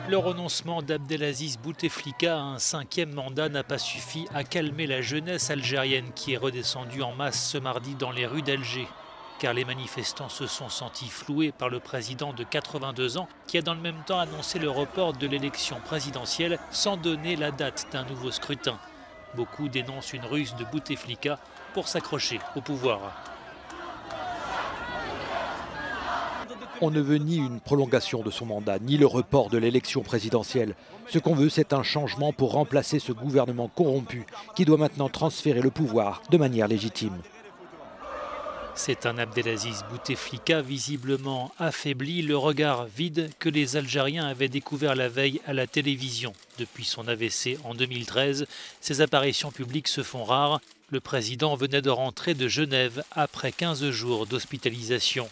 Le renoncement d'Abdelaziz Bouteflika à un 5e mandat n'a pas suffi à calmer la jeunesse algérienne qui est redescendue en masse ce mardi dans les rues d'Alger. Car les manifestants se sont sentis floués par le président de 82 ans qui a dans le même temps annoncé le report de l'élection présidentielle sans donner la date d'un nouveau scrutin. Beaucoup dénoncent une ruse de Bouteflika pour s'accrocher au pouvoir. On ne veut ni une prolongation de son mandat, ni le report de l'élection présidentielle. Ce qu'on veut, c'est un changement pour remplacer ce gouvernement corrompu qui doit maintenant transférer le pouvoir de manière légitime. C'est un Abdelaziz Bouteflika visiblement affaibli, le regard vide que les Algériens avaient découvert la veille à la télévision. Depuis son AVC en 2013, ses apparitions publiques se font rares. Le président venait de rentrer de Genève après 15 jours d'hospitalisation.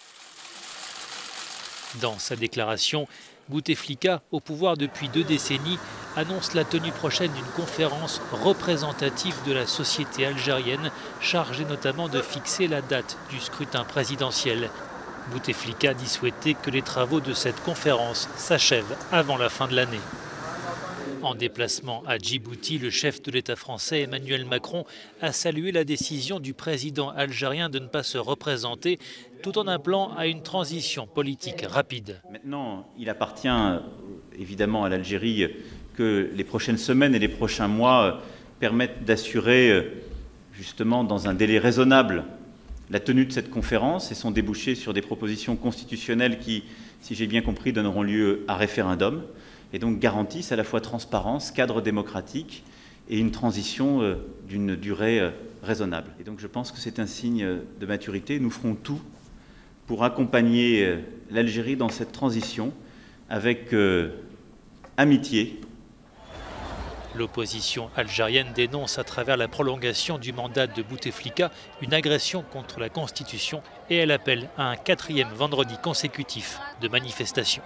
Dans sa déclaration, Bouteflika, au pouvoir depuis 2 décennies, annonce la tenue prochaine d'une conférence représentative de la société algérienne, chargée notamment de fixer la date du scrutin présidentiel. Bouteflika dit souhaiter que les travaux de cette conférence s'achèvent avant la fin de l'année. En déplacement à Djibouti, le chef de l'État français Emmanuel Macron a salué la décision du président algérien de ne pas se représenter, tout en appelant à une transition politique rapide. Maintenant, il appartient évidemment à l'Algérie que les prochaines semaines et les prochains mois permettent d'assurer, justement dans un délai raisonnable, la tenue de cette conférence et son débouché sur des propositions constitutionnelles qui, si j'ai bien compris, donneront lieu à référendum et donc garantissent à la fois transparence, cadre démocratique et une transition d'une durée raisonnable. Et donc je pense que c'est un signe de maturité. Nous ferons tout pour accompagner l'Algérie dans cette transition avec amitié. L'opposition algérienne dénonce à travers la prolongation du mandat de Bouteflika une agression contre la Constitution et elle appelle à un 4e vendredi consécutif de manifestation.